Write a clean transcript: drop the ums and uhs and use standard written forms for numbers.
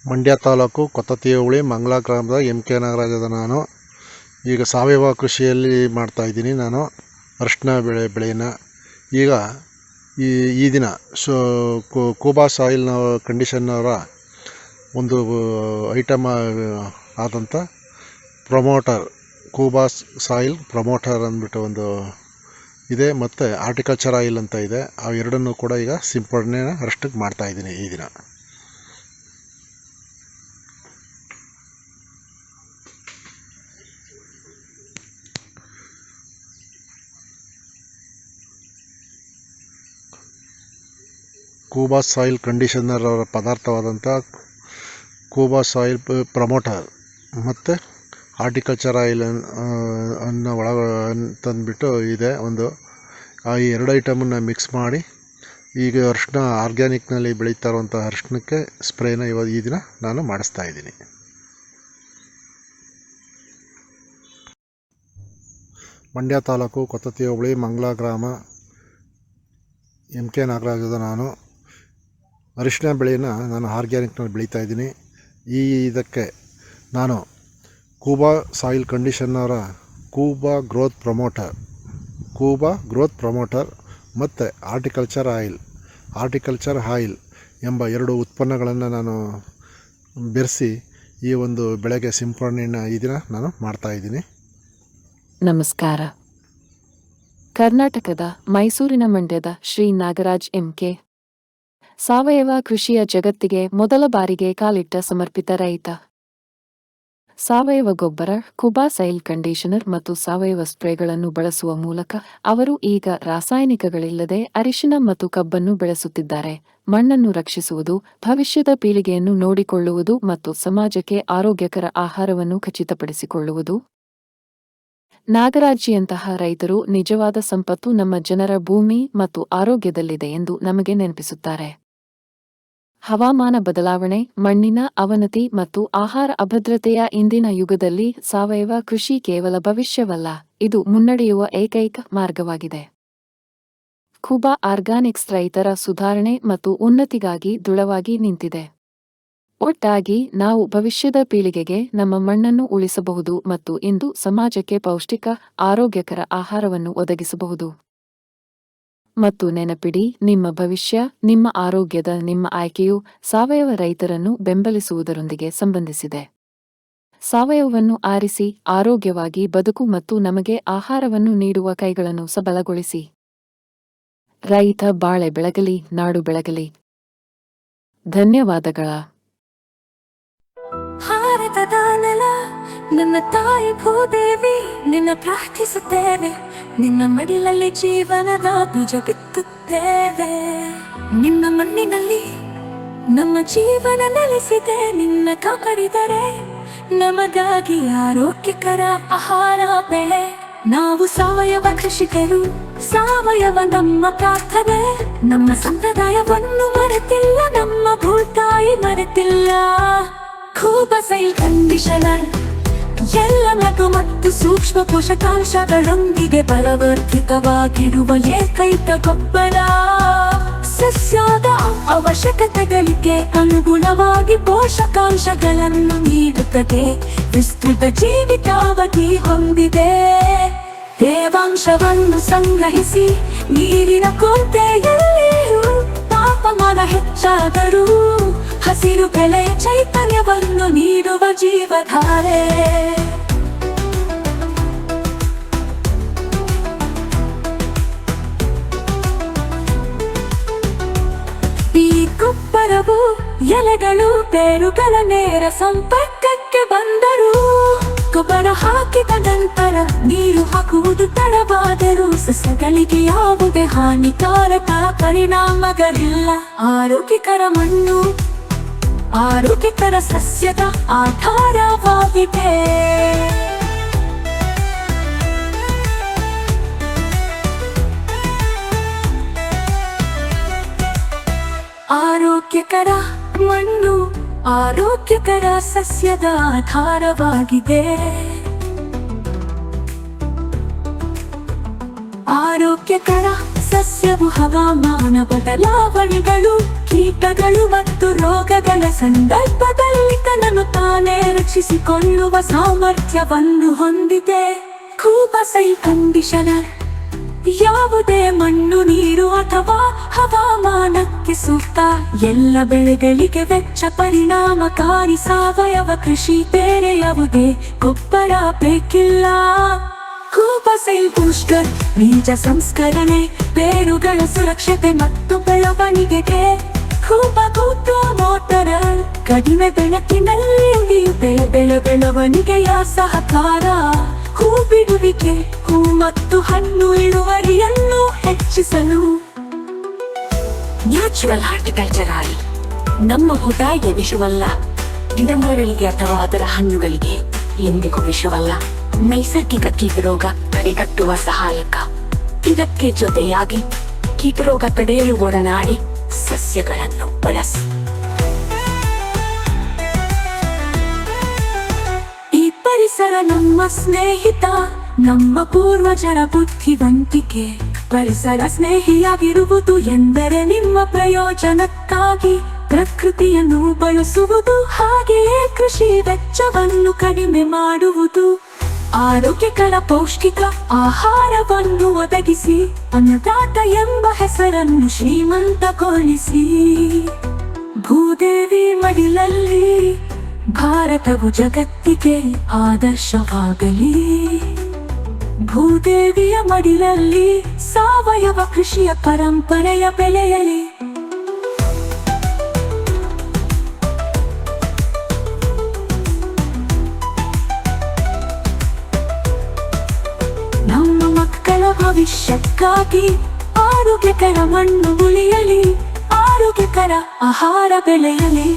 ಮಂಡ್ಯ ತಾಲೂಕು ಕೊತ್ತತ್ತಿ ಹೋಬಳಿ ಮಂಗಲ ಗ್ರಾಮದ ಎಂ.ಕೆ. ನಾಗರಾಜ ನಾನು. ಈಗ ಸಾವಯವ ಕೃಷಿಯಲ್ಲಿ ಮಾಡ್ತಾಯಿದ್ದೀನಿ ನಾನು ಅರಿಶಿನ ಬೆಳೆಯನ್ನು. ಈಗ ಈ ದಿನ ಕೂಬಾ ಸಾಯಿಲ್ ಕಂಡೀಷನ್ನರ ಒಂದು ಐಟಮ್ ಆದಂಥ ಪ್ರಮೋಟರ್, ಕೂಬಾ ಸಾಯಿಲ್ ಪ್ರಮೋಟರ್ ಅಂದ್ಬಿಟ್ಟು ಒಂದು ಇದೆ, ಮತ್ತು ಆರ್ಟಿಕಲ್ಚರ್ ಆಯಿಲ್ ಅಂತ ಇದೆ. ಆ ಎರಡನ್ನೂ ಕೂಡ ಈಗ ಸಿಂಪಡಣೆ ಅರಿಶಿನಕ್ಕೆ ಮಾಡ್ತಾಯಿದ್ದೀನಿ ಈ ದಿನ. ಕೂಬಾ ಸಾಯಿಲ್ ಕಂಡೀಷನರ್ ಅವರ ಪದಾರ್ಥವಾದಂಥ ಕೂಬಾ ಸಾಯಿಲ್ ಪ್ರಮೋಟರ್ ಮತ್ತು ಹಾರ್ಟಿಕಲ್ಚರ್ ಆಯಿಲ್ ಅನ್ನು ತಂದುಬಿಟ್ಟು ಇದೆ ಒಂದು. ಈ ಎರಡು ಐಟಮನ್ನು ಮಿಕ್ಸ್ ಮಾಡಿ ಈಗ ಅರಿಶಿನ ಆರ್ಗ್ಯಾನಿಕ್ನಲ್ಲಿ ಬೆಳೀತಾ ಇರುವಂಥ ಅರಿಶಿನಕ್ಕೆ ಸ್ಪ್ರೇನ ಈ ದಿನ ನಾನು ಮಾಡಿಸ್ತಾಯಿದ್ದೀನಿ. ಮಂಡ್ಯ ತಾಲೂಕು ಕೊತ್ತತ್ತಿ ಹೋಬಳಿ ಮಂಗಲ ಗ್ರಾಮ ಎಂ.ಕೆ. ನಾಗರಾಜದ ನಾನು. ಅರಿಶಿನ ಬೆಳೆಯನ್ನು ನಾನು ಆರ್ಗ್ಯಾನಿಕ್ನಲ್ಲಿ ಬೆಳೀತಾಯಿದ್ದೀನಿ. ಇದಕ್ಕೆ ನಾನು ಕೂಬಾ ಸಾಯಿಲ್ ಕಂಡೀಷನ್ನರ ಕೂಬಾ ಗ್ರೋತ್ ಪ್ರಮೋಟರ್ ಮತ್ತು ಆರ್ಟಿಕಲ್ಚರ್ ಆಯಿಲ್ ಎಂಬ ಎರಡು ಉತ್ಪನ್ನಗಳನ್ನು ನಾನು ಬೆರೆಸಿ ಈ ಒಂದು ಬೆಳೆಗೆ ಸಿಂಪಡಣೆಯನ್ನು ಈ ದಿನ ನಾನು ಮಾಡ್ತಾಯಿದ್ದೀನಿ. ನಮಸ್ಕಾರ. ಕರ್ನಾಟಕದ ಮೈಸೂರಿನ ಮಂಡ್ಯದ ಶ್ರೀ ನಾಗರಾಜ್ ಎಂ.ಕೆ. ಸಾವಯವ ಕೃಷಿಯ ಜಗತ್ತಿಗೆ ಮೊದಲ ಬಾರಿಗೆ ಕಾಲಿಟ್ಟ ಸಮರ್ಪಿತ ರೈತ. ಸಾವಯವ ಗೊಬ್ಬರ, ಕೂಬಾ ಸಾಯಿಲ್ ಕಂಡೀಷನರ್ ಮತ್ತು ಸಾವಯವ ಸ್ಪ್ರೇಗಳನ್ನು ಬಳಸುವ ಮೂಲಕ ಅವರು ಈಗ ರಾಸಾಯನಿಕಗಳಿಲ್ಲದೆ ಅರಿಶಿನ ಮತ್ತು ಕಬ್ಬನ್ನು ಬೆಳೆಸುತ್ತಿದ್ದಾರೆ. ಮಣ್ಣನ್ನು ರಕ್ಷಿಸುವುದು, ಭವಿಷ್ಯದ ಪೀಳಿಗೆಯನ್ನು ನೋಡಿಕೊಳ್ಳುವುದು ಮತ್ತು ಸಮಾಜಕ್ಕೆ ಆರೋಗ್ಯಕರ ಆಹಾರವನ್ನು ಖಚಿತಪಡಿಸಿಕೊಳ್ಳುವುದು. ನಾಗರಾಜ್ಜಿಯಂತಹ ರೈತರು ನಿಜವಾದ ಸಂಪತ್ತು ನಮ್ಮ ಜನರ ಭೂಮಿ ಮತ್ತು ಆರೋಗ್ಯದಲ್ಲಿದೆ ಎಂದು ನಮಗೆ ನೆನಪಿಸುತ್ತಾರೆ. ಹವಾಮಾನ ಬದಲಾವಣೆ, ಮಣ್ಣಿನ ಅವನತಿ ಮತ್ತು ಆಹಾರ ಅಭದ್ರತೆಯ ಇಂದಿನ ಯುಗದಲ್ಲಿ ಸಾವಯವ ಕೃಷಿ ಕೇವಲ ಭವಿಷ್ಯವಲ್ಲ, ಇದು ಮುನ್ನಡೆಯುವ ಏಕೈಕ ಮಾರ್ಗವಾಗಿದೆ. ಕೂಬಾ ಆರ್ಗಾನಿಕ್ಸ್ ರೈತರ ಸುಧಾರಣೆ ಮತ್ತು ಉನ್ನತಿಗಾಗಿ ದೃಢವಾಗಿ ನಿಂತಿದೆ. ಒಟ್ಟಾಗಿ ನಾವು ಭವಿಷ್ಯದ ಪೀಳಿಗೆಗೆ ನಮ್ಮ ಮಣ್ಣನ್ನು ಉಳಿಸಬಹುದು ಮತ್ತು ಇಂದು ಸಮಾಜಕ್ಕೆ ಪೌಷ್ಟಿಕ, ಆರೋಗ್ಯಕರ ಆಹಾರವನ್ನು ಒದಗಿಸಬಹುದು. ಮತ್ತು ನೆನಪಿಡಿ, ನಿಮ್ಮ ಭವಿಷ್ಯ, ನಿಮ್ಮ ಆರೋಗ್ಯದ ನಿಮ್ಮ ಆಯ್ಕೆಯು ಸಾವಯವ ರೈತರನ್ನು ಬೆಂಬಲಿಸುವುದರೊಂದಿಗೆ ಸಂಬಂಧಿಸಿದೆ. ಸಾವಯವವನ್ನು ಆರಿಸಿ, ಆರೋಗ್ಯವಾಗಿ ಬದುಕು ಮತ್ತು ನಮಗೆ ಆಹಾರವನ್ನು ನೀಡುವ ಕೈಗಳನ್ನು ಸಬಲಗೊಳಿಸಿ. ರೈತ ಬಾಳೆ ಬೆಳಗಲಿ, ನಾಡು ಬೆಳಗಲಿ. ಧನ್ಯವಾದಗಳ. ಭಾರತದ ನೆಲ, ನನ್ನ ತಾಯಿ ಭೂದೇವಿ, ನಿನ್ನ ಪ್ರಾರ್ಥಿಸುತ್ತೇವೆ. ನಿನ್ನ ಮಡಿಲಲ್ಲಿ ಜೀವನದ ಬೀಜ ಬಿತ್ತುತ್ತೇವೆ. ನಿನ್ನ ಮಣ್ಣಿನಲ್ಲಿ ನಮ್ಮ ಜೀವನ ನೆಲೆಸಿದೆ. ನಿನ್ನ ಕಾಪಾಡಿದರೆ ನಮಗಾಗಿ ಆರೋಗ್ಯಕರ ಆಹಾರ ಬೆಳೆ. ನಾವು ಸಾವಯವ ಕೃಷಿಕರು, ಸಾವಯವ ನಮ್ಮ ಪ್ರಾರ್ಥನೆ. ನಮ್ಮ ಸಂಪ್ರದಾಯವನ್ನು ಮರೆತಿಲ್ಲ, ನಮ್ಮ ಭೂತಾಯಿ ಮರೆತಿಲ್ಲ. ಕೂಬಾ ಸಾಯಿಲ್ ಕಂಡೀಷನರ್ ಎಲ್ಲ ಲಘು ಮತ್ತು ಸೂಕ್ಷ್ಮ ಪೋಷಕಾಂಶಗಳೊಂದಿಗೆ ಬಲವರ್ಧಿತವಾಗಿರುವ ಏಕೈಕ ಗೊಬ್ಬರ. ಸಸ್ಯದ ಅವಶ್ಯಕತೆಗಳಿಗೆ ಅನುಗುಣವಾಗಿ ಪೋಷಕಾಂಶಗಳನ್ನು ನೀಡುತ್ತದೆ. ವಿಸ್ತೃತ ಜೀವಿತಾವಧಿ ಹೊಂದಿದೆ. ತೇವಾಂಶವನ್ನು ಸಂಗ್ರಹಿಸಿ, ನೀರಿನ ಕೊರತೆಯಲ್ಲಿಯೂ ತಾಪಮಾನ ಹೆಚ್ಚಾದರೂ ಹಸಿರು ಬೆಳೆ ಚೈತನ್ಯವನ್ನು ನೀಡುವ ಜೀವಧಾರೆ. ಈ ಗೊಬ್ಬರವು ಎಲೆಗಳು, ಬೇರುಗಳ ನೇರ ಸಂಪರ್ಕಕ್ಕೆ ಬಂದರೂ ಗೊಬ್ಬರ ಹಾಕಿದ ನಂತರ ನೀರು ಹಾಕುವುದು ತಡವಾದರೂ ಸಸ್ಯಗಳಿಗೆ ಯಾವುದೇ ಹಾನಿಕಾರಕ ಪರಿಣಾಮಗಳಿಲ್ಲ. ಆರೋಗ್ಯಕರ ಮಣ್ಣು, ಆರೋಗ್ಯಕರ ಸಸ್ಯದ ಆಧಾರವಾಗಿದೆ. ಆರೋಗ್ಯಕರ ಮಣ್ಣು, ಆರೋಗ್ಯಕರ ಸಸ್ಯದ ಆಧಾರವಾಗಿದೆ. ಆರೋಗ್ಯಕರ ಸಸ್ಯವು ಹವಾಮಾನ ಬದಲಾವಣೆಗಳು, ಕೀಟಗಳು ಮತ್ತು ರೋಗಗಳ ಸಂದರ್ಭದಲ್ಲಿ ತನ್ನನ್ನು ತಾನೇ ರಕ್ಷಿಸಿಕೊಳ್ಳುವ ಸಾಮರ್ಥ್ಯವನ್ನು ಹೊಂದಿದೆ. ಕೂಪಸೈ ಕಂಡೀಷನರ್ ಯಾವುದೇ ಮಣ್ಣು, ನೀರು ಅಥವಾ ಹವಾಮಾನಕ್ಕೆ ಸೂಕ್ತ ಎಲ್ಲ ಬೆಳೆಗಳಿಗೆ ವೆಚ್ಚ ಪರಿಣಾಮಕಾರಿ ಸಾವಯವ ಕೃಷಿ. ಬೇರೆ ಯಾವುದೇ ಗೊಬ್ಬರ ಬೇಕಿಲ್ಲ. ಕೂಪಸೈಲ್ ಬೂಸ್ಟರ್ ಬೀಜ ಸಂಸ್ಕರಣೆ, ಬೇರುಗಳ ಸುರಕ್ಷತೆ ಮತ್ತು ಬೆಳವಣಿಗೆಗೆ. ಕೂಪಕೂಟು ಮೋಟರ್ ಕಡಿಮೆ ಬೆಳಕಿನಲ್ಲಿ ಉಳಿಯುತ್ತೆ ಬೆಳವಣಿಗೆಯ ಸಹಕಾರ. ಹೂ ಬಿಡುವಿಕೆ, ಹೂ ಮತ್ತು ಹಣ್ಣು ಇಳುವರಿಯನ್ನು ಹೆಚ್ಚಿಸಲು. ನ್ಯಾಚುರಲ್ ಹಾರ್ಟಿಕಲ್ಚರ್ ನಮ್ಮ ಊಟಕ್ಕೆ ವಿಷವಲ್ಲ, ಗಿಡಮರಗಳಿಗೆ ಅಥವಾ ಅದರ ಹಣ್ಣುಗಳಿಗೆ ಎಂದಿಗೂ ವಿಷವಲ್ಲ. ನೈಸರ್ಗಿಕ ಕೀಟರೋಗ ತಡೆಗಟ್ಟುವ ಸಹಾಯಕ. ಇದಕ್ಕೆ ಜೊತೆಯಾಗಿ ಕೀಟರೋಗ ತಡೆಯಲು ಒಡನಾಡಿ ಸಸ್ಯಗಳನ್ನು ಬಳಸಿ. ಈ ಪರಿಸರ ನಮ್ಮ ಸ್ನೇಹಿತ, ನಮ್ಮ ಪೂರ್ವಜರ ಬುದ್ಧಿವಂತಿಕೆ. ಪರಿಸರ ಸ್ನೇಹಿಯಾಗಿರುವುದು ಎಂದರೆ ನಿಮ್ಮ ಪ್ರಯೋಜನಕ್ಕಾಗಿ ಪ್ರಕೃತಿಯನ್ನು ಬಳಸುವುದು, ಹಾಗೆಯೇ ಕೃಷಿ ವೆಚ್ಚವನ್ನು ಕಡಿಮೆ ಮಾಡುವುದು. ಆರೋಗ್ಯಕರ ಪೌಷ್ಟಿಕ ಆಹಾರವನ್ನು ಒದಗಿಸಿ ಅನ್ನದಾತ ಎಂಬ ಹೆಸರನ್ನು ಶ್ರೀಮಂತಗೊಳಿಸಿ. ಭೂದೇವಿ ಮಡಿಲಲ್ಲಿ ಭಾರತವು ಜಗತ್ತಿಗೆ ಆದರ್ಶವಾಗಲಿ. ಭೂದೇವಿಯ ಮಡಿಲಲ್ಲಿ ಸಾವಯವ ಕೃಷಿಯ ಪರಂಪರೆಯ ಬೆಳೆಯಲಿ. ನಮ್ಮ ಮಕ್ಕಳ ಭವಿಷ್ಯಕ್ಕಾಗಿ ಆರೋಗ್ಯಕರ ಮಣ್ಣು ಉಳಿಯಲಿ, ಆರೋಗ್ಯಕರ ಆಹಾರ ಬೆಳೆಯಲಿ.